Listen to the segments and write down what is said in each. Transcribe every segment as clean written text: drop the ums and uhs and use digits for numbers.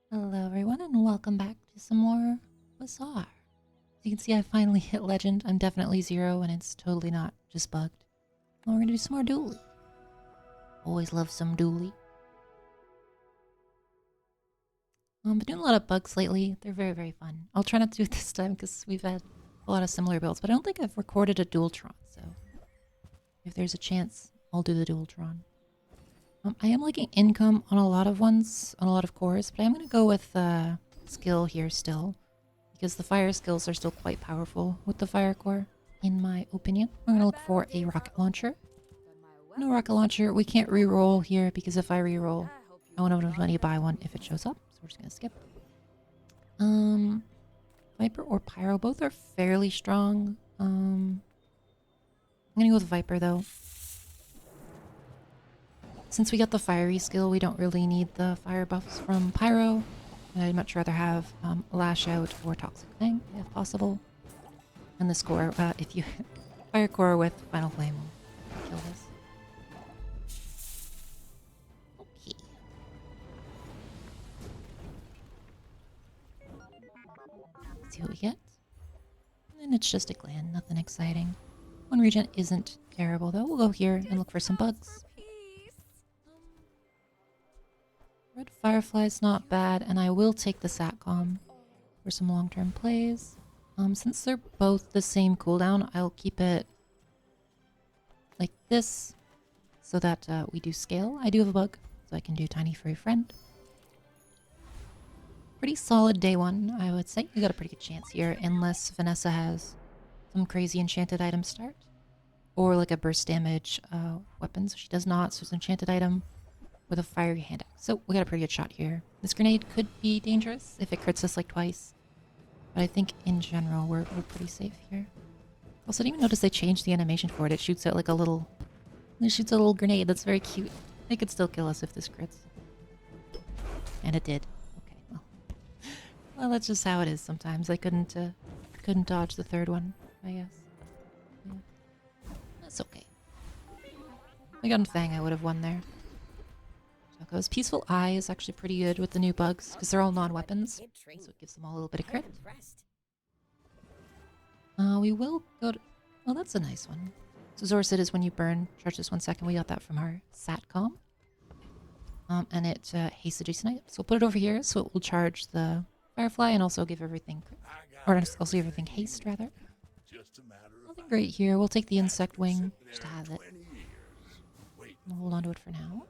Hello everyone and welcome back to some more Bazaar. As you can see I finally hit legend. I'm definitely 0 and it's totally not just bugged. And we're gonna do some more dually. Always love some dually. Been doing a lot of bugs lately. They're very fun. I'll try not to do it this time because we've had a lot of similar builds, but I don't think I've recorded a Dualtron, so if there's a chance, I'll do the Dualtron. I am liking income on a lot of ones, on a lot of cores, but I'm gonna go with skill here still. Because the fire skills are still quite powerful with the fire core, in my opinion. We're going to look for a rocket launcher. No rocket launcher. We can't re-roll here because if I re-roll, I won't have enough money to buy one if it shows up. So we're just going to skip. Viper or Pyro. Both are fairly strong. I'm going to go with Viper though. Since we got the fiery skill, we don't really need the fire buffs from Pyro. I'd much rather have Lash Out or Toxic Thing, if possible. And this core, if you fire core with Final Flame will kill this. Okay. Let's see what we get. And it's just a clan, nothing exciting. One region isn't terrible though. We'll go here and look for some bugs. Red Firefly's not bad, and I will take the Satcom for some long-term plays. Since they're both the same cooldown, I'll keep it like this so that we do scale. I do have a bug, so I can do Tiny Furry Friend. Pretty solid day one, I would say. We got a pretty good chance here, unless Vanessa has some crazy enchanted item start. Or like a burst damage weapons. She does not, so it's an enchanted item with a fiery hand axe. So we got a pretty good shot here. This grenade could be dangerous if it crits us like twice. But I think in general we're pretty safe here. Also, I didn't even notice they changed the animation for it. It shoots out like a little... It shoots a little grenade. That's very cute. It could still kill us if this crits. And it did. Okay, well. Well, that's just how it is sometimes. I couldn't dodge the third one, I guess. Yeah. That's okay. If I got a Fang, I would have won there. So it goes. Peaceful Eye is actually pretty good with the new bugs because they're all non-weapons, so it gives them all a little bit of crit. We will go to... Oh, that's a nice one. So Zorcid is when you burn. Charge this 1 second. We got that from our Satcom. And it hastes adjacent items. So we'll put it over here so it will charge the Firefly and also give everything crit. Or also give everything haste, rather. Nothing great here. We'll take the Insect Wing just to have it. We'll hold on to it for now.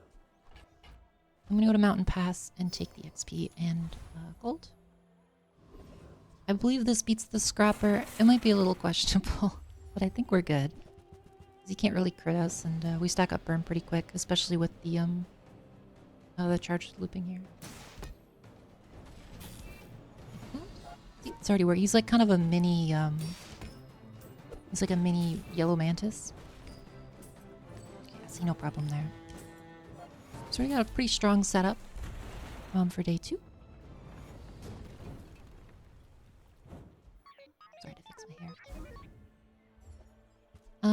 I'm going to go to Mountain Pass and take the XP and gold. I believe this beats the Scrapper. It might be a little questionable, but I think we're good. He can't really crit us, and we stack up burn pretty quick, especially with the charge looping here. See, it's already working. He's like kind of a mini, he's like a mini yellow mantis. Okay, I see no problem there. So we got a pretty strong setup for day 2. Sorry to fix my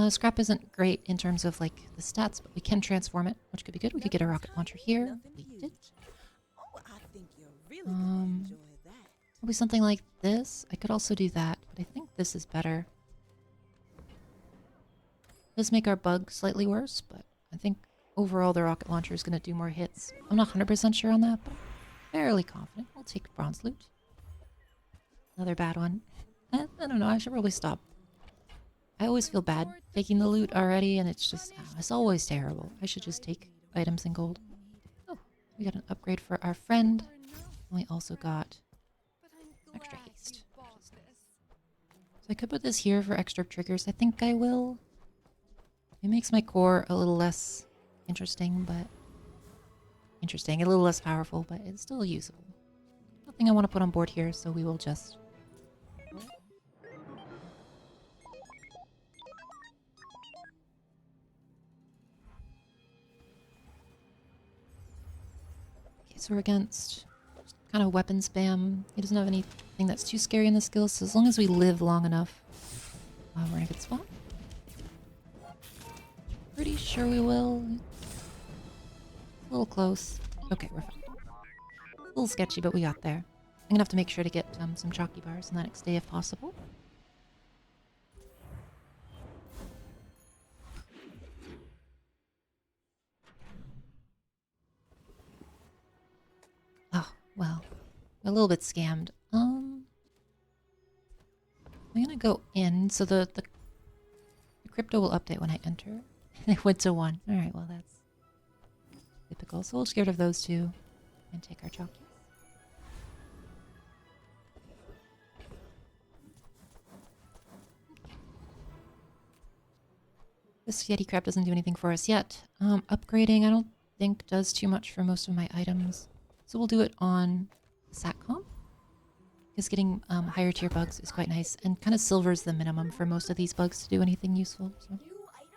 hair. Scrap isn't great in terms of like the stats, but we can transform it, which could be good. We could get a rocket launcher here. We did. Probably something like this. I could also do that, but I think this is better. It does make our bug slightly worse, but I think overall the rocket launcher is going to do more hits. I'm not 100% sure on that, but fairly confident. We'll take bronze loot. Another bad one. I don't know, I should probably stop. I always feel bad taking the loot already, and it's just, it's always terrible. I should just take items in gold. Oh, we got an upgrade for our friend. And we also got extra haste. So I could put this here for extra triggers. I think I will. It makes my core a little less interesting, but... Interesting, a little less powerful, but it's still usable. Nothing I want to put on board here, so we will just... Okay, so we're against kind of weapon spam. He doesn't have anything that's too scary in the skills, so as long as we live long enough, we're in a good spot. Pretty sure we will. A little close. Okay, we're fine. little sketchy, but we got there. I'm gonna have to make sure to get some chalky bars on the next day if possible. Oh, well. A little bit scammed. I'm gonna go in, so the crypto will update when I enter. It went to 1. Alright, well that's typical. So we'll just get rid of those two and take our chalkies. This Yeti crab doesn't do anything for us yet. Upgrading I don't think does too much for most of my items. So we'll do it on Satcom. Because getting higher tier bugs is quite nice. And kind of silver's the minimum for most of these bugs to do anything useful. So. New items?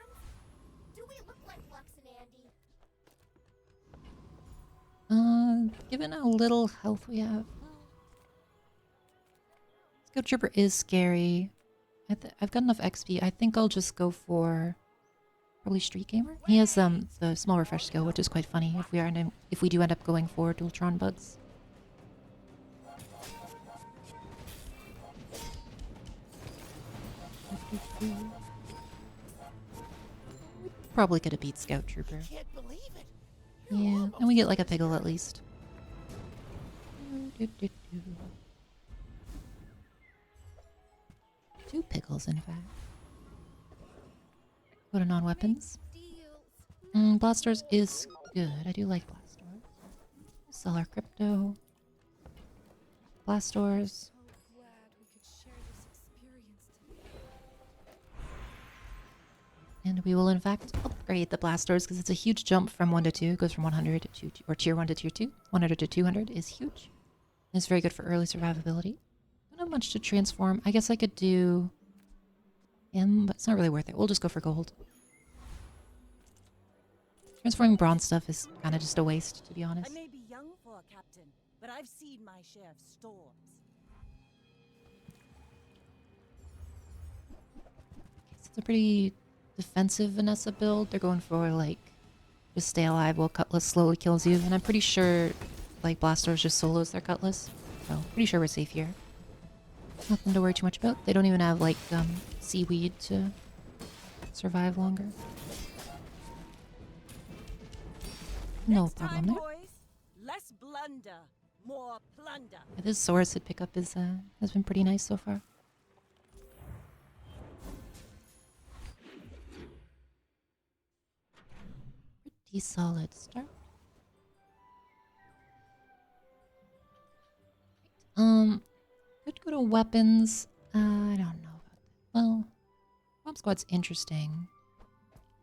Do we look like Lux and Andy? Given how little health we have. Scout Trooper is scary. I've got enough XP. I think I'll just go for probably Street Gamer. He has the small refresh skill, which is quite funny if we do end up going for Dualtron bugs. Probably could have beat Scout Trooper. Can't believe it. Yeah, and we get like a Piggle at least. Two Piggles, in fact. Go to non-weapons. Blasters is good. I do like Blastors. Sell our crypto. Blastors. And we will in fact upgrade the Blastors because it's a huge jump from 1 to 2. It goes from 100 to 2, or tier 1 to tier 2. 100 to 200 is huge. And it's very good for early survivability. I don't have much to transform. I guess I could do him, but it's not really worth it. We'll just go for gold. Transforming bronze stuff is kind of just a waste, to be honest. I may be young for a captain, but I've seen my share of storms. Okay, so it's a pretty defensive Vanessa build. They're going for like just stay alive while Cutlass slowly kills you, and I'm pretty sure like Blastors just solos their Cutlass, so pretty sure we're safe here. Nothing to worry too much about. They don't even have like seaweed to survive longer. No problem there. Boys, less blunder, more plunder. Yeah, this Saurus pickup is has been pretty nice so far. Pretty solid start. Could go to weapons. I don't know about that. Well, Bomb Squad's interesting.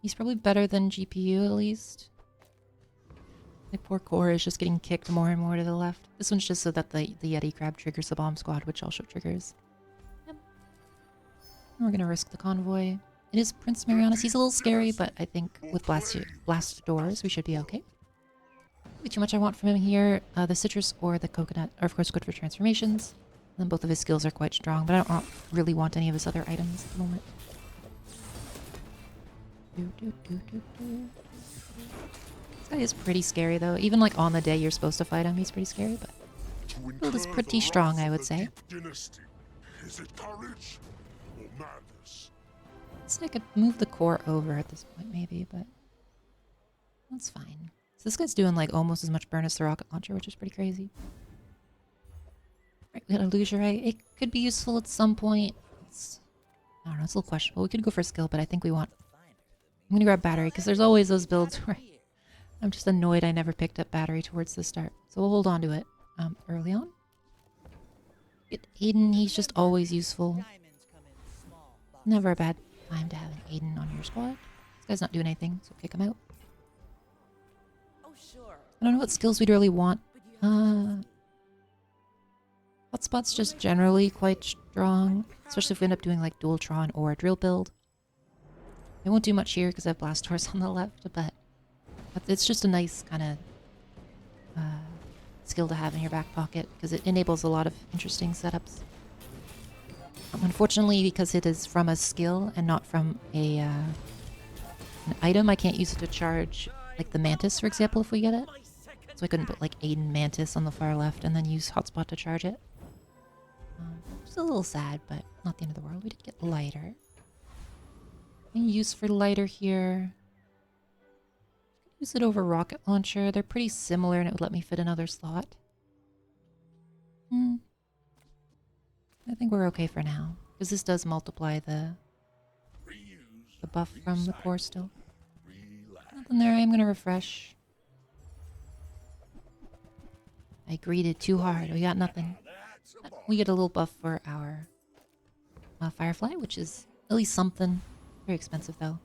He's probably better than GPU at least. My poor core is just getting kicked more and more to the left. This one's just so that the Yeti crab triggers the bomb squad, which also triggers. Yep. And we're gonna risk the convoy. It is Prince Marianus. He's a little scary, but I think with blast doors, we should be okay. Not too much I want from him here. The citrus or the coconut are of course good for transformations. And then both of his skills are quite strong, but I don't really want any of his other items at the moment. This guy is pretty scary though. Even like on the day you're supposed to fight him, he's pretty scary, but build is pretty strong, I would say. Is it courage or madness? So I could move the core over at this point maybe, but that's fine. So this guy's doing like almost as much burn as the rocket launcher, which is pretty crazy. Right, we got Illusionary. It could be useful at some point. I don't know, it's a little questionable. We could go for skill, but I think we want... I'm gonna grab battery, because there's always those builds where I'm just annoyed I never picked up battery towards the start. So we'll hold on to it early on. Get Aiden, he's just always useful. Never a bad time to have an Aiden on your squad. This guy's not doing anything, so kick him out. Oh, sure. I don't know what skills we'd really want. Hotspot's just generally quite strong, especially if we end up doing like Dualtron or a drill build. I won't do much here because I have Blast Horse on the left, but it's just a nice kind of skill to have in your back pocket because it enables a lot of interesting setups. Unfortunately, because it is from a skill and not from an item, I can't use it to charge like the Mantis, for example, if we get it. So So I couldn't put like Aiden Mantis on the far left and then use Hotspot to charge it. Just a little sad, but not the end of the world. We did get lighter. Any use for lighter here? Use it over rocket launcher. They're pretty similar and it would let me fit another slot. I think we're okay for now. Because this does multiply the buff from the core still. Nothing there. I am going to refresh. I greeted too hard. We got nothing. But we get a little buff for our Firefly, which is at least something. Very expensive though.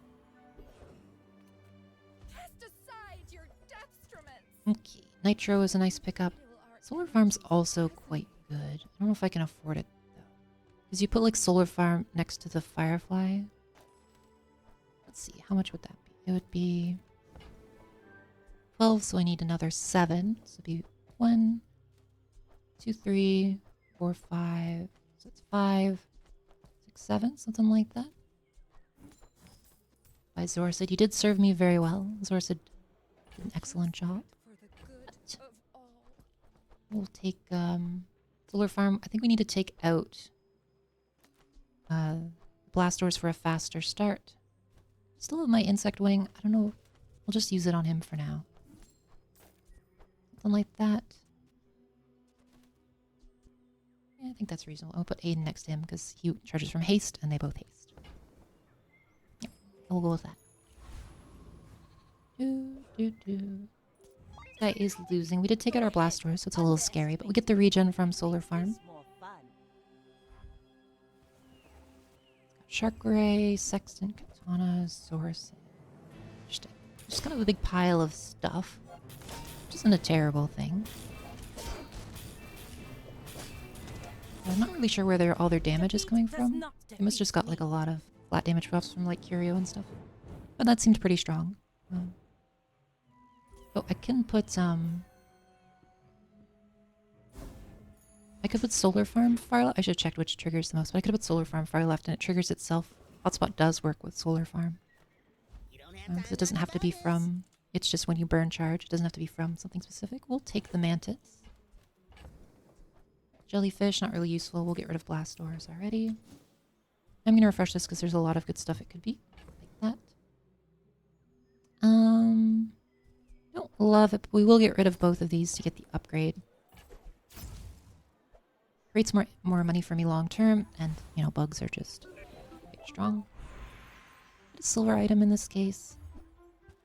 Cast aside your destruments. Okay, Nitro is a nice pickup. Solar Farm's also quite good. I don't know if I can afford it though. Because you put like Solar Farm next to the Firefly. Let's see, how much would that be? It would be 12, so I need another 7. So it'd be 1, 2, 3, 4, 5. So it's 5, 6, 7, something like that. By Zorsid. You did serve me very well. Zorsid did an excellent job. We'll take Solar Farm. I think we need to take out blast doors for a faster start. Still have my insect wing. I don't know. We'll just use it on him for now. Something like that. Yeah, I think that's reasonable. I'll put Aiden next to him because he charges from haste and they both haste. Yeah, we'll go with that. This guy is losing. We did take out our blast doors, so it's a little scary, but we get the regen from Solar Farm. More fun. Shark Ray, Sexton, Katana, Source. Just kind of a big pile of stuff. Which isn't a terrible thing. I'm not really sure where all their damage is coming from. They must just got like a lot of flat damage buffs from like Curio and stuff. But that seemed pretty strong. Oh, I can put I could put Solar Farm far left. I should have checked which triggers the most, but I could put Solar Farm far left and it triggers itself. Hotspot does work with Solar Farm. Because it doesn't have to be from... It's just when you burn charge. It doesn't have to be from something specific. We'll take the Mantis. Jellyfish, not really useful. We'll get rid of blast doors already. I'm going to refresh this because there's a lot of good stuff it could be. Like that. Don't love it, but we will get rid of both of these to get the upgrade. Creates more money for me long term, and, you know, bugs are just quite strong. A silver item in this case.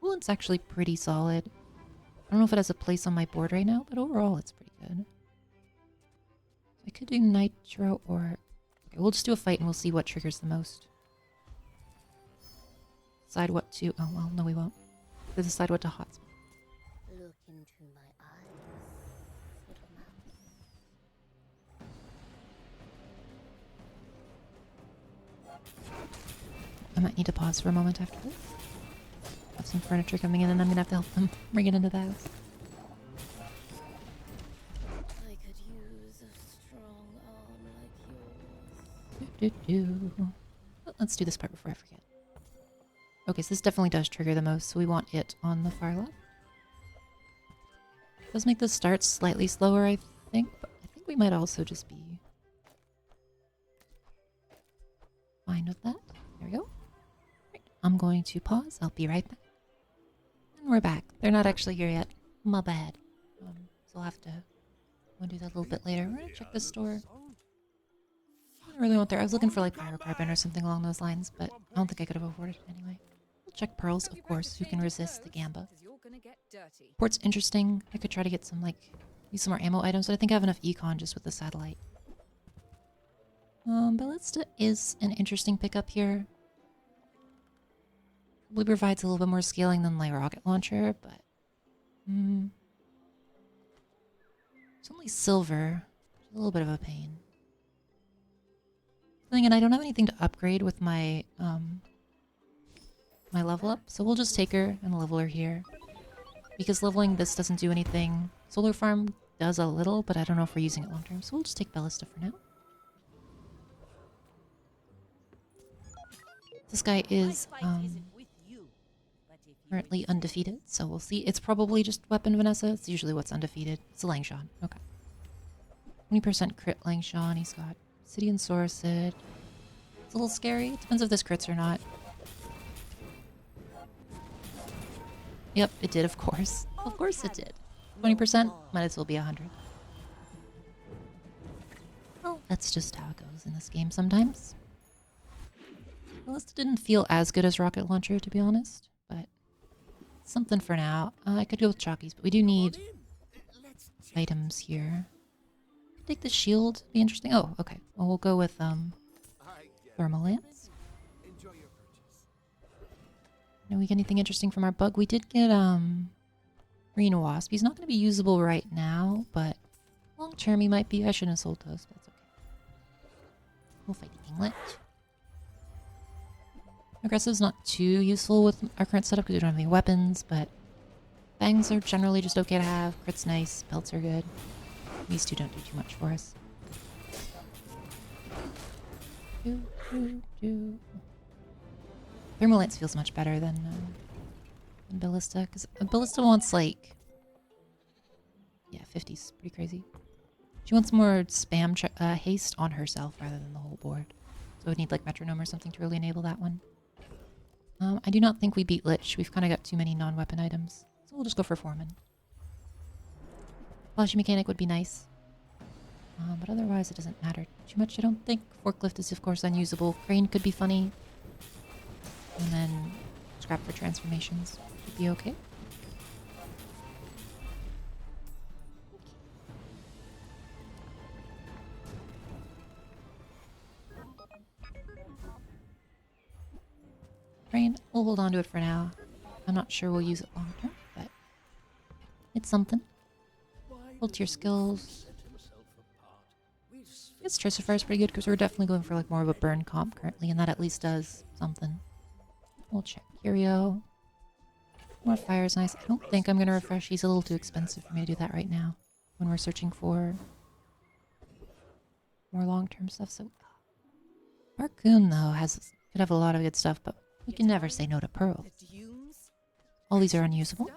It's actually pretty solid. I don't know if it has a place on my board right now, but overall it's pretty good. I could do Nitro or... Okay, we'll just do a fight and we'll see what triggers the most. Decide what to... Oh, well, no we won't. We'll decide what to hotspot. Look into my eyes, little mouse. I might need to pause for a moment after this. Have some furniture coming in and I'm gonna have to help them bring it into the house. I could use a strong arm like yours. Well, let's do this part before I forget. Okay, so this definitely does trigger the most, so we want it on the far left. Does make the start slightly slower, I think, but I think we might also just be fine with that. There we go. Right, I'm going to pause. I'll be right back. And we're back. They're not actually here yet. My bad. So I'll have to do that a little bit later. We're gonna check the store. I don't really want there. I was looking for like pyrocarbon or something along those lines, but I don't think I could have afforded it anyway. We'll check pearls, of course. Who can resist the gamba? Port's interesting. I could try to get some use some more ammo items, but I think I have enough econ just with the satellite. Ballista is an interesting pickup here. Probably provides a little bit more scaling than like rocket launcher, but it's only silver. Which is a little bit of a pain. Then again, I don't have anything to upgrade with my my level up, so we'll just take her and level her here. Because leveling this doesn't do anything. Solar Farm does a little, but I don't know if we're using it long term, so we'll just take Ballista for now. This guy is currently undefeated, so we'll see. It's probably just Weapon Vanessa. It's usually what's undefeated. It's a Langshan. Okay. 20% crit Langshan. He's got Obsidian Sorcid. It's a little scary. It depends if this crits or not. Yep, it did, of course. Of course it did. 20%? Might as well be 100. Well, that's just how it goes in this game sometimes. Ballista didn't feel as good as Rocket Launcher, to be honest, but something for now. I could go with Chalkies, but we do need items here. Take the shield. Be interesting. Oh, okay. Well, we'll go with Thermal Lance. Did we get anything interesting from our bug? We did get Green Wasp. He's not going to be usable right now, but long term he might be. I shouldn't have sold those, but that's okay. We'll fight the Inglet. Aggressive's not too useful with our current setup because we don't have any weapons, but bangs are generally just okay to have. Crit's nice. Pelts are good. These two don't do too much for us. Thermal Lance feels much better than Ballista, because Ballista wants like... Yeah, 50's pretty crazy. She wants more spam haste on herself rather than the whole board. So we'd need like Metronome or something to really enable that one. I do not think we beat Lich. We've kind of got too many non-weapon items. So we'll just go for Foreman. Flashy Mechanic would be nice. But otherwise it doesn't matter too much, I don't think. Forklift is of course unusable. Crane could be funny. And then scrap for transformations would be okay. Crane, we'll hold on to it for now. I'm not sure we'll use it long term, but it's something. Full tier skills. I guess Trissifar is pretty good because we're definitely going for like more of a burn comp currently, and that at least does something. We'll check Curio. More fire is nice. I don't think I'm going to refresh. He's a little too expensive for me to do that right now when we're searching for more long-term stuff. So Barcoon, though, could have a lot of good stuff, but we can never say no to Pearls. All these are unusable.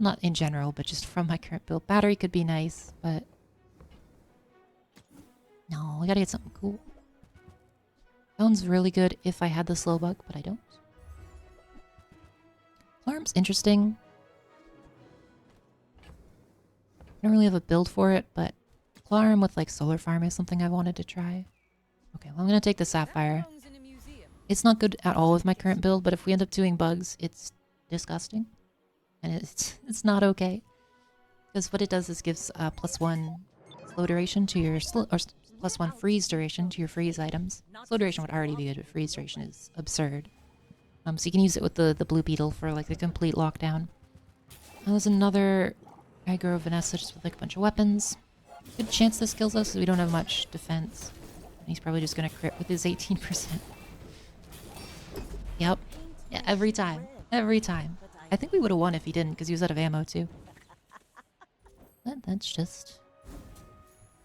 Not in general, but just from my current build. Battery could be nice, but... No, we gotta get something cool. Stone's really good if I had the slow bug, but I don't. Alarm's interesting. I don't really have a build for it, but Clawarm with like Solar Farm is something I wanted to try. Okay, well I'm gonna take the Sapphire. It's not good at all with my current build, but if we end up doing bugs, it's disgusting. And it's not okay. Because what it does is gives +1 slow duration to your +1 freeze duration to your freeze items. Slow duration would already be good, but freeze duration is absurd. So you can use it with the Blue Beetle for like a complete lockdown. There's another aggro Vanessa just with like a bunch of weapons. Good chance this kills us because we don't have much defense. And he's probably just gonna crit with his 18%. Yep. Yeah, every time. Every time. I think we would have won if he didn't because he was out of ammo too. But that's just...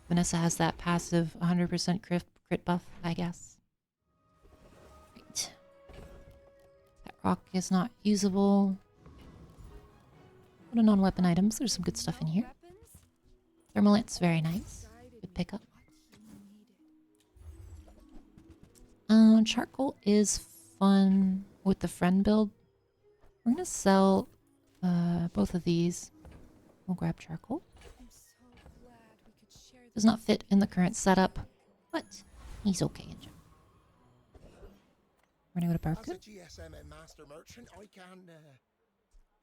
Vanessa has that passive 100% crit buff, I guess. Right. That rock is not usable. What a non-weapon items. There's some good stuff in here. Thermal Lance, very nice. Good pickup. Charcoal is fun with the friend build. We're gonna sell both of these. We'll grab charcoal. Does not fit in the current setup, but he's okay in general. We're gonna go to Barcoon.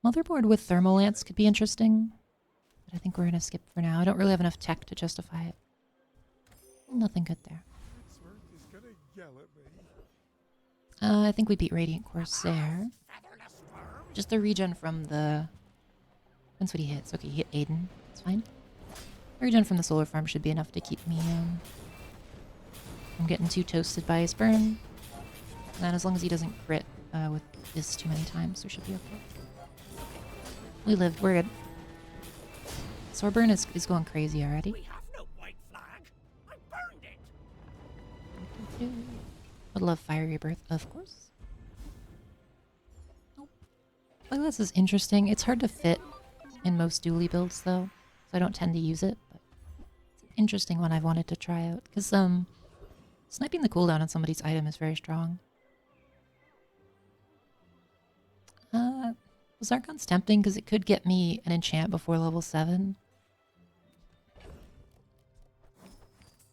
Motherboard with Thermal Lance could be interesting, but I think we're gonna skip for now. I don't really have enough tech to justify it. Nothing good there. I think we beat Radiant Corsair. Just the regen from the... That's what he hits. Okay, he hit Aiden. It's fine. The regen from the solar farm should be enough to keep me from getting too toasted by his burn. And as long as he doesn't crit with this too many times, we should be okay. We lived. We're good. So our burn is going crazy already. We have no white flag. I burned it. Would love Fire Rebirth, of course. Nope. Spyglass is interesting. It's hard to fit in most dually builds though, so I don't tend to use it, but it's an interesting one I've wanted to try out. Because sniping the cooldown on somebody's item is very strong. Zarkon's tempting because it could get me an enchant before level 7.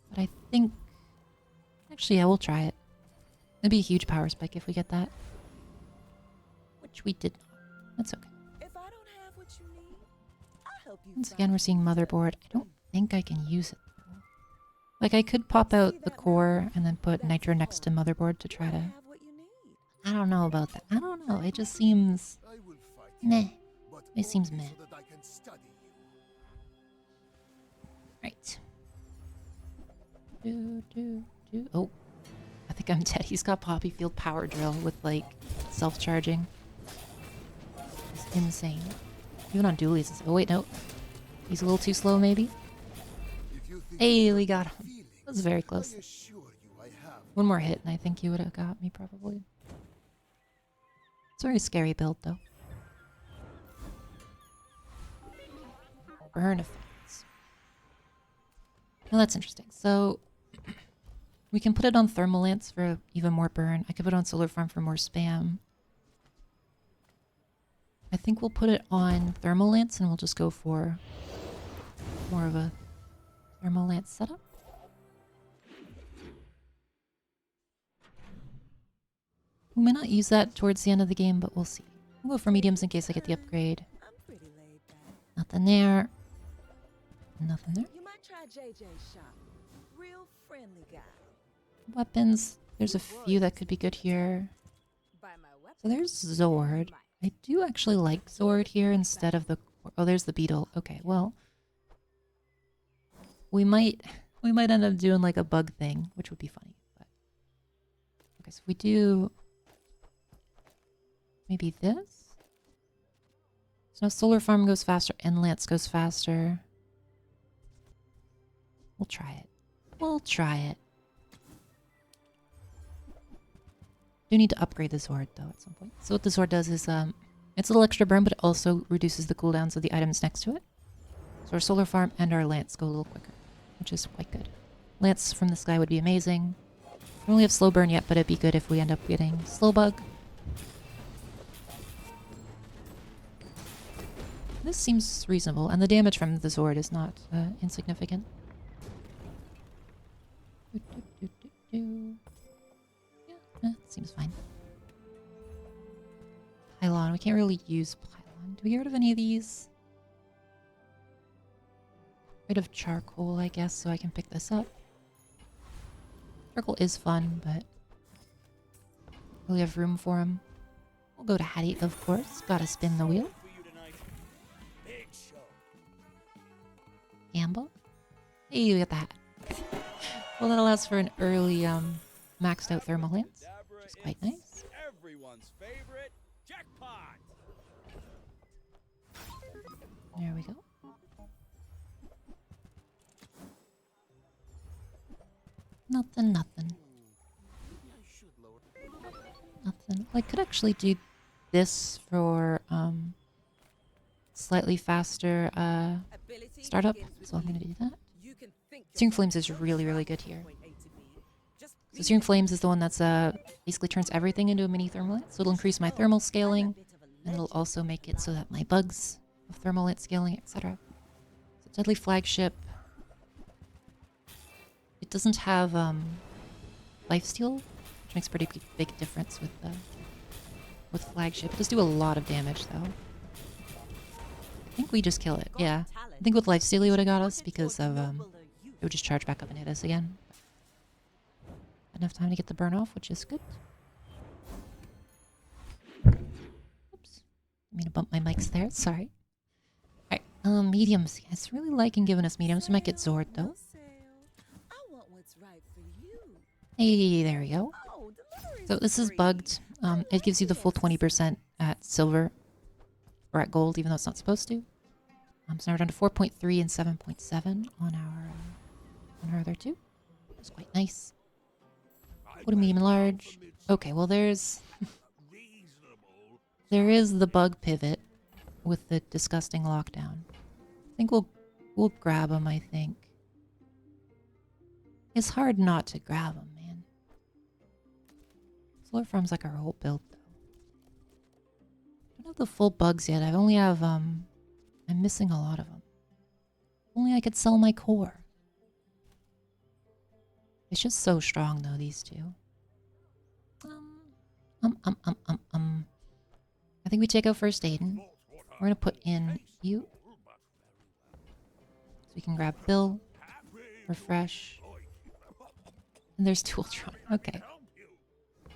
But I think... Actually, yeah, we'll try it. It'd be a huge power spike if we get that. Which we did not. That's okay. If I don't have what you need, I'll help you. Once again, we're seeing motherboard. I don't think I can use it, though. Like, I could pop out the core and then put nitro next to motherboard to try to... Have what you need. I don't know about that. I don't know. It just seems... I will fight Meh. you, but It seems only meh. so that I can study you. Right. Oh. I think I'm dead. He's got Poppy Field Power Drill with, like, self-charging. It's insane. Even on dualies. Oh, wait, no. He's a little too slow, maybe? If you think Hey, you we hurt got my him. feelings, That was very I close. assure you I have. One more hit, and I think he would have got me, probably. It's a very scary build, though. Burn effects. Well, that's interesting. So, we can put it on Thermal Lance for even more burn. I could put it on Solar Farm for more spam. I think we'll put it on Thermal Lance and we'll just go for more of a Thermal Lance setup. We may not use that towards the end of the game, but we'll see. We'll go for mediums in case I get the upgrade. I'm pretty laid back. Nothing there. Nothing there. You might try JJ's shop. Real friendly guy. Weapons. There's a few that could be good here. By my weapon. So there's Zord. I do actually like Zord here instead of the... Oh, there's the beetle. Okay, well... We might end up doing like a bug thing, which would be funny. But... Okay, so if we do... Maybe this? So now Solar Farm goes faster and Lance goes faster. We'll try it. We'll try it. Do need to upgrade the Zord though at some point. So what the Zord does is it's a little extra burn, but it also reduces the cooldowns of the items next to it. So our Solar Farm and our Lance go a little quicker, which is quite good. Lance from the sky would be amazing. We don't really have slow burn yet, but it'd be good if we end up getting slow bug. This seems reasonable, and the damage from the Zord is not insignificant. Yeah, seems fine. Pylon. We can't really use Pylon. Do we get rid of any of these? Rid of charcoal, I guess, so I can pick this up. Charcoal is fun, but really have room for him. We'll go to Hattie, of course. Gotta spin the wheel. For you tonight. Big show. Gamble. Hey, we got the hat. Well, that allows for an early maxed out thermal lance, which is quite nice. Everyone's favorite jackpot. There we go. Nothing. Nothing. I could actually do this for slightly faster startup, so I'm gonna do that. Searing Flames is really, really good here. So Searing Flames is the one that's basically turns everything into a mini thermal lance, so it'll increase my thermal scaling, and it'll also make it so that my bugs of thermal lance scaling, etc. So Deadly Flagship. It doesn't have lifesteal, which makes a pretty big difference with Flagship. It does do a lot of damage though. I think we just kill it. Yeah, I think with lifesteal he would have got us because of it would just charge back up and hit us again. Enough time to get the burn off, which is good. Oops, I mean to bump my mics there. Sorry. All right, mediums. Yeah, it's really liking giving us mediums. We might get Zord though. I want what's right for you. Hey, there we go. Oh, delivery's So this is free. bugged. It gives you the full 20% at silver or at gold, even though it's not supposed to. So now we're down to 4.3 and 7.7 on our other two. It's quite nice. What a medium and large. Okay, well there's... Reasonable There is the bug pivot with the disgusting lockdown. I think we'll grab him, I think. It's hard not to grab him, man. Solar Farm's like our whole build, though. I don't have the full bugs yet. I only have, I'm missing a lot of them. Only I could sell my core. It's just so strong, though, these two. I think we take out first Aiden. We're gonna put in you. So we can grab Bill. Refresh. And there's Dualtron. Okay.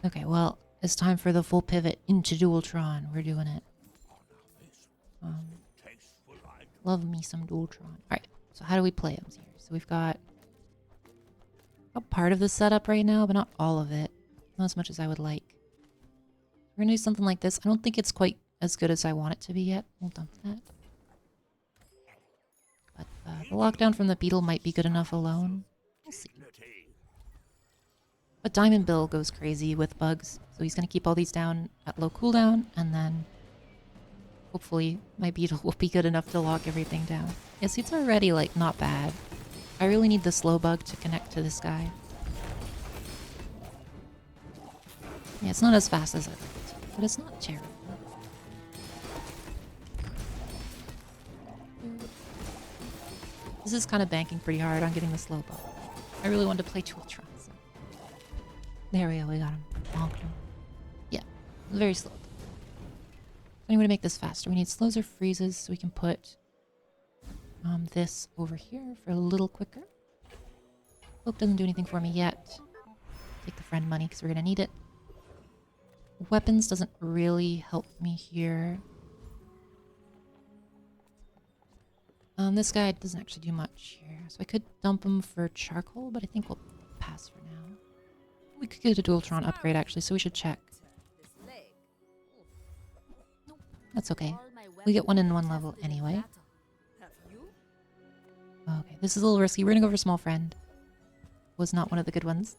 Okay, well, it's time for the full pivot into Dualtron. We're doing it. Love me some Dualtron. Alright, so how do we play them here? So we've got a part of the setup right now, but not all of it. Not as much as I would like. We're gonna do something like this. I don't think it's quite as good as I want it to be yet. We'll dump that. But the lockdown from the beetle might be good enough alone. We'll see. But Diamond Bill goes crazy with bugs, so he's gonna keep all these down at low cooldown, and then hopefully my beetle will be good enough to lock everything down. Yeah, see, it's already, like, not bad. I really need the slow bug to connect to this guy. Yeah, it's not as fast as I'd like it to, but it's not terrible. This is kind of banking pretty hard on getting the slow bug. I really wanted to play Dualtron, so... There we go, we got him. Bonked him. Yeah, very slow. Anyway, to make this faster, we need slows or freezes, so we can put this over here for a little quicker. Hope doesn't do anything for me yet. Take the friend money, because we're going to need it. Weapons doesn't really help me here. This guy doesn't actually do much here. So I could dump him for charcoal, but I think we'll pass for now. We could get a Dualtron upgrade, actually, so we should check. Nope, that's okay. We get one in one level anyway. Okay, this is a little risky. We're gonna go for small friend. Was not one of the good ones.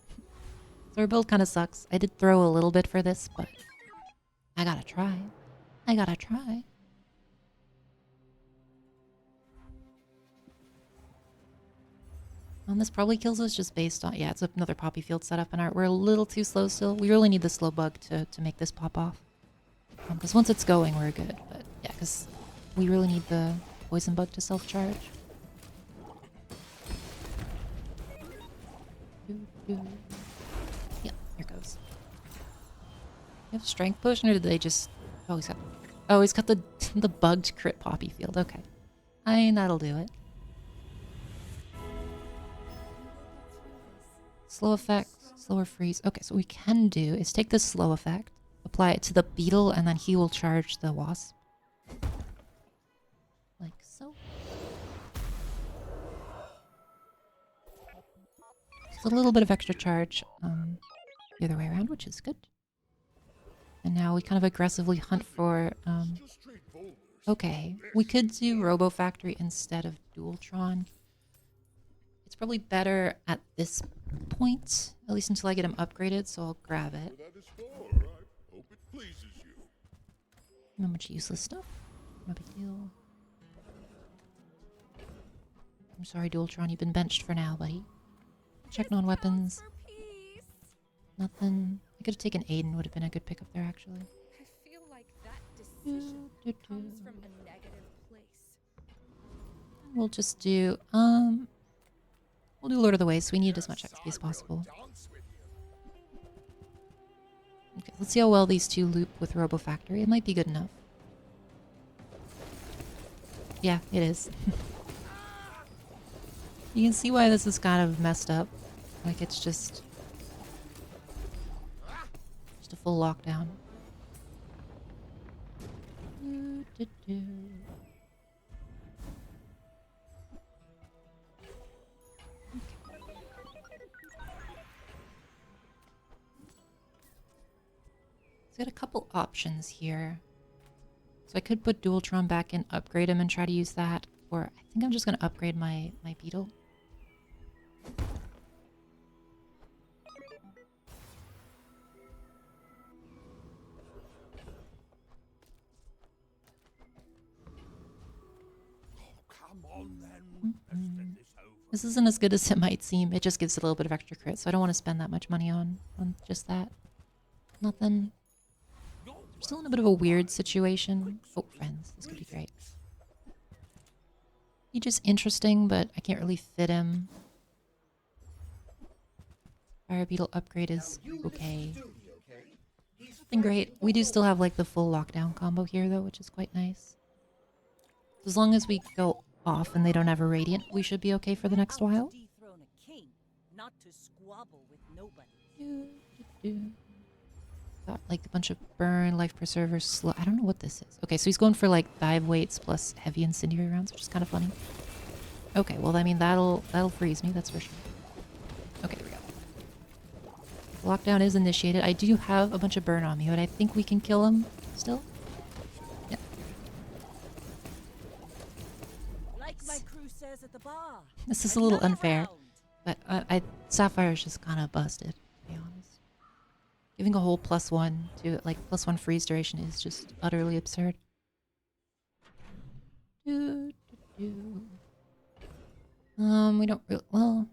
So our build kind of sucks. I did throw a little bit for this, but I gotta try. I gotta try. This probably kills us just based on... Yeah, it's another poppy field setup, and we're a little too slow still. We really need the slow bug to make this pop off. Because once it's going, we're good. But yeah, because we really need the poison bug to self-charge. Yeah, here goes. You have strength potion, or did they just... Oh, he's got the the bugged crit poppy field. Okay. That'll do it. Slow effect, slower freeze. Okay, so what we can do is take this slow effect, apply it to the beetle, and then he will charge the wasp. Like so. Just a little bit of extra charge the other way around, which is good. And now we kind of aggressively hunt for... Okay, we could do Robo Factory instead of Dualtron. It's probably better at this point, at least until I get him upgraded, so I'll grab it. Not much useless stuff. No big deal. I'm sorry, Dualtron, you've been benched for now, buddy. Checking on weapons. Nothing. I could have taken Aiden, would have been a good pickup there, actually. I feel like that decision comes from a negative place. We'll just do, we'll do Lord of the Waste. We need as much XP as possible. Okay, let's see how well these two loop with Robo Factory. It might be good enough. Yeah, it is. You can see why this is kind of messed up. Like, it's just a full lockdown. It's got a couple options here. So I could put Dualtron back in, upgrade him, and try to use that. Or I think I'm just going to upgrade my beetle. This isn't as good as it might seem. It just gives a little bit of extra crit, so I don't want to spend that much money on just that. Nothing. Still in a bit of a weird situation. Oh, friends. This could be great. He's just interesting, but I can't really fit him. Fire Beetle upgrade is okay. Nothing great. We do still have like the full lockdown combo here though, which is quite nice. So as long as we go off and they don't have a radiant, we should be okay for the next while. To dethrone a king, not to squabble with nobody. Got like a bunch of burn, life preserver, slow. I don't know what this is. Okay, so he's going for like dive weights plus heavy incendiary rounds, which is kind of funny. Okay, well I mean that'll freeze me, that's for sure. Okay, there we go. Lockdown is initiated. I do have a bunch of burn on me, but I think we can kill him still. Yeah. Like my crew says at the bar. This is a little Another unfair, round. but Sapphire's just kind of busted, to be honest. Giving a whole +1 to like +1 freeze duration is just utterly absurd. We don't really, well,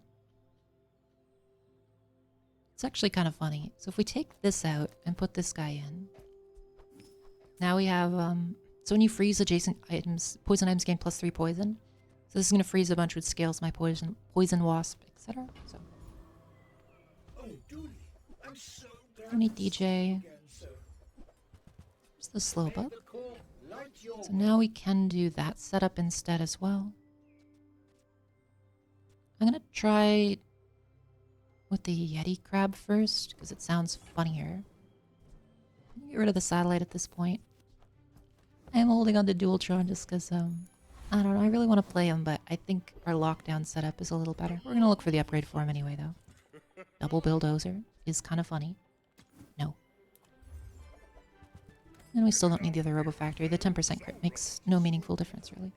it's actually kind of funny. So if we take this out and put this guy in, now we have, so when you freeze adjacent items, poison items gain +3 poison. So this is going to freeze a bunch, which scales my poison wasp, etc. So. I need DJ. Just the slow up. So now we can do that setup instead as well. I'm gonna try with the Yeti crab first because it sounds funnier. Get rid of the satellite at this point. I am holding on to Dualtron just because I don't know, I really want to play him, but I think our lockdown setup is a little better. We're gonna look for the upgrade for him anyway though. Double bulldozer is kind of funny. No. And we still don't need the other Robo Factory. The 10% crit makes no meaningful difference, really.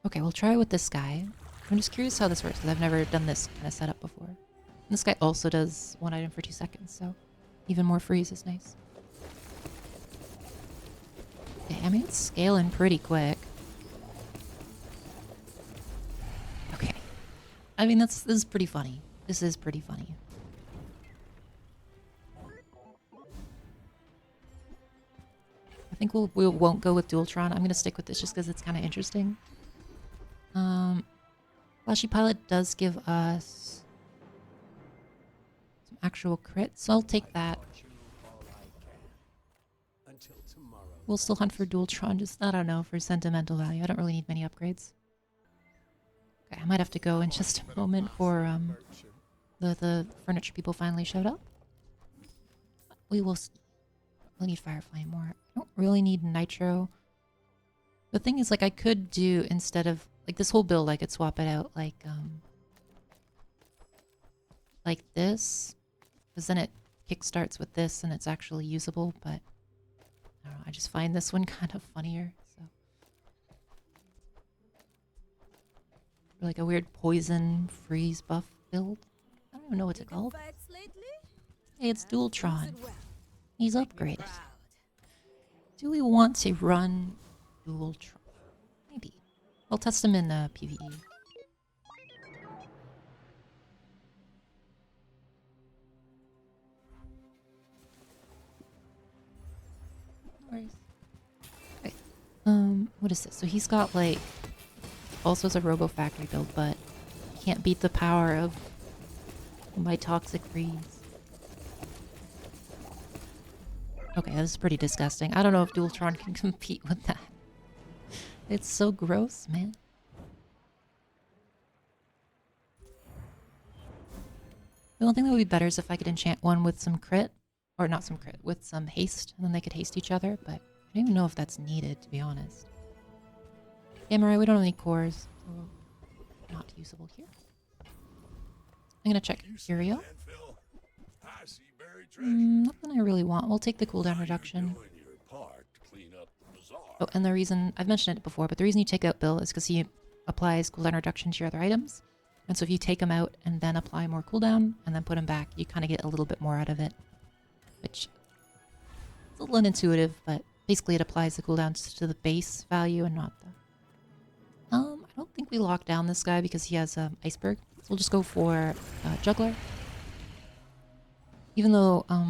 Okay, we'll try with this guy. I'm just curious how this works, because I've never done this kind of setup before. And this guy also does 1 item for 2 seconds, so even more freeze is nice. Okay, I mean, it's scaling pretty quick. Okay. I mean, this is pretty funny. This is pretty funny. I think we won't go with Dualtron. I'm going to stick with this just because it's kind of interesting. Flashy Pilot does give us some actual crits, so I'll take that. We'll still hunt for Dualtron, just, I don't know, for sentimental value. I don't really need many upgrades. Okay, I might have to go in just a moment for the furniture people finally showed up. We'll need Firefly more. I don't really need Nitro. The thing is, like, I could do, instead of, like, this whole build, I could swap it out, like this. Because then it kickstarts with this and it's actually usable, but I don't know, I just find this one kind of funnier, so. For like a weird poison freeze buff build. I don't even know what's it called. Hey, it's Dualtron. He's upgraded. Do we want to run Dualtron? Maybe. I'll test him in PvE. No worries. Okay. What is this? So he's got like also as a Robo Factory build, but can't beat the power of my toxic freeze. Okay, this is pretty disgusting. I don't know if Dualtron can compete with that. It's so gross, man. The only thing that would be better is if I could enchant one with some crit. Or not some crit, with some haste. And then they could haste each other, but I don't even know if that's needed, to be honest. Yeah, Mariah, we don't have any cores. So not usable here. I'm gonna check Curio. Nothing I really want. We'll take the cooldown reduction. Oh, and the reason, I've mentioned it before, but the reason you take out Bill is because he applies cooldown reduction to your other items. And so if you take him out and then apply more cooldown and then put him back, you kind of get a little bit more out of it. Which is a little unintuitive, but basically it applies the cooldowns to the base value and not the... I I don't think we lock down this guy because he has iceberg. So we'll just go for juggler. Even though I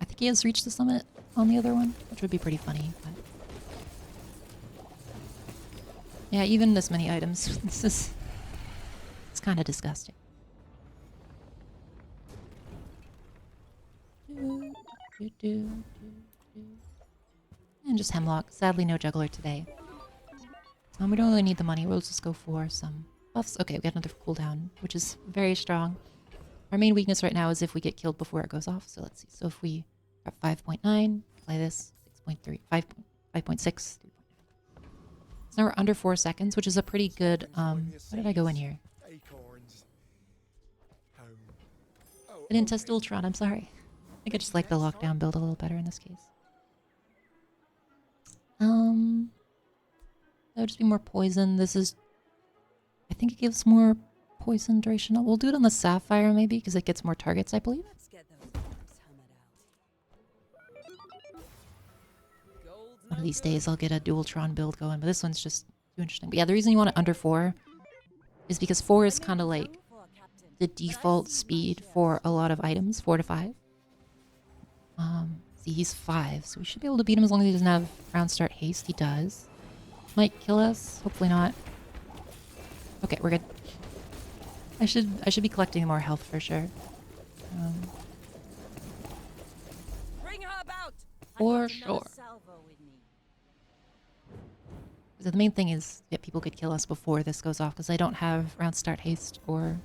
think he has reached the summit on the other one, which would be pretty funny. But yeah, even this many items, it's kind of disgusting. And just hemlock. Sadly, no juggler today. We don't really need the money. We'll just go for some buffs. Okay, we got another cooldown, which is very strong. Our main weakness right now is if we get killed before it goes off. So let's see. So if we are at 5.9, play this, 6.3, 5.6. So now we're under 4 seconds, which is a pretty good, where did I go in here? Acorns. Home. Oh, I didn't test Ultron, I'm sorry. I think I just like the lockdown build a little better in this case. That would just be more poison. This is... I think it gives more poison duration. We'll do it on the Sapphire maybe, because it gets more targets, I believe. Let's get those bombs hammered out. Gold's One of no these good. days I'll get a Dualtron build going, but this one's just too interesting. But yeah, the reason you want it under 4 is because 4 is kind of like the default speed for a lot of items, 4 to 5. See, he's 5, so we should be able to beat him as long as he doesn't have round start haste. He does. Might kill us, hopefully not. Okay, we're good. I should be collecting more health for sure. Bring her about. For I got another sure. salvo with me. So the main thing is that people could kill us before this goes off, because I don't have round start haste or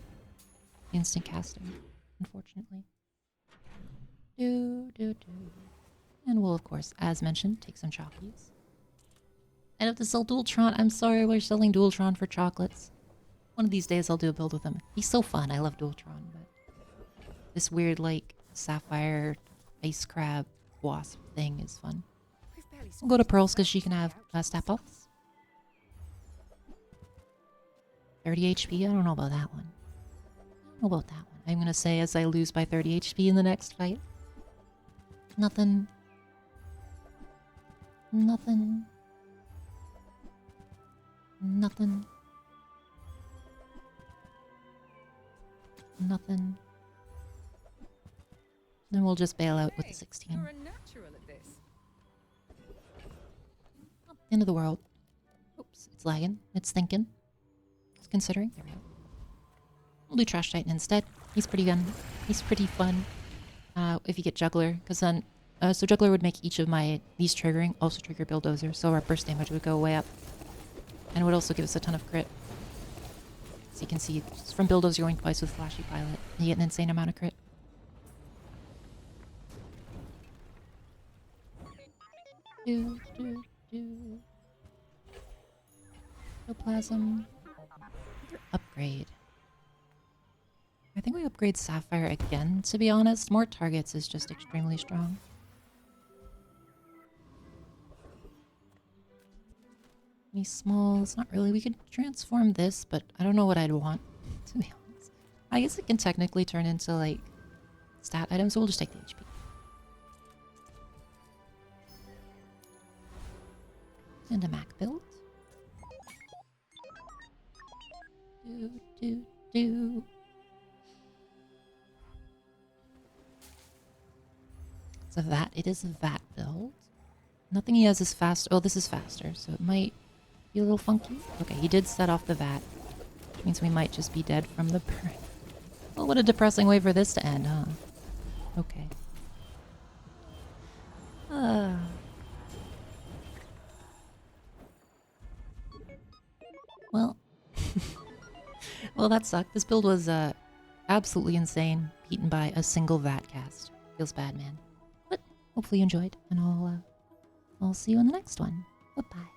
instant casting, unfortunately. And we'll, of course, as mentioned, take some chocolates. I have to sell Dualtron. I'm sorry, we're selling Dualtron for chocolates. One of these days I'll do a build with him. He's so fun. I love Dualtron, but this weird, like, sapphire ice crab wasp thing is fun. We'll go to Pearls because she can have stat buffs. 30 HP? I don't know about that one. I don't know about that one. I'm gonna say as I lose by 30 HP in the next fight. Nothing. Nothing. Nothing. Nothing. Then we'll just bail out with the 16. You're a natural at this. End of the world. Oops, it's lagging. It's thinking. It's considering. There we go. We'll do Trash Titan instead. He's pretty fun. He's pretty fun. If you get Juggler, because then... so Juggler would make each of these triggering also trigger Bulldozer, so our burst damage would go way up. And it would also give us a ton of crit. So you can see, just from Bulldozer going twice with Flashy Pilot, you get an insane amount of crit. Protoplasm. Upgrade. I think we upgrade Sapphire again, to be honest. More targets is just extremely strong. Any smalls? Not really. We could transform this, but I don't know what I'd want, to be honest. I guess it can technically turn into, like, stat items, so we'll just take the HP. And a Mac build. Do. So that, it is a VAT build. Nothing he has is fast. Oh, this is faster, so it might be a little funky. Okay, he did set off the VAT, which means we might just be dead from the burn. Well, what a depressing way for this to end, huh? Okay. Well. Well, that sucked. This build was absolutely insane, beaten by a single VAT cast. Feels bad, man. But hopefully you enjoyed, and I'll see you in the next one. Bye-bye.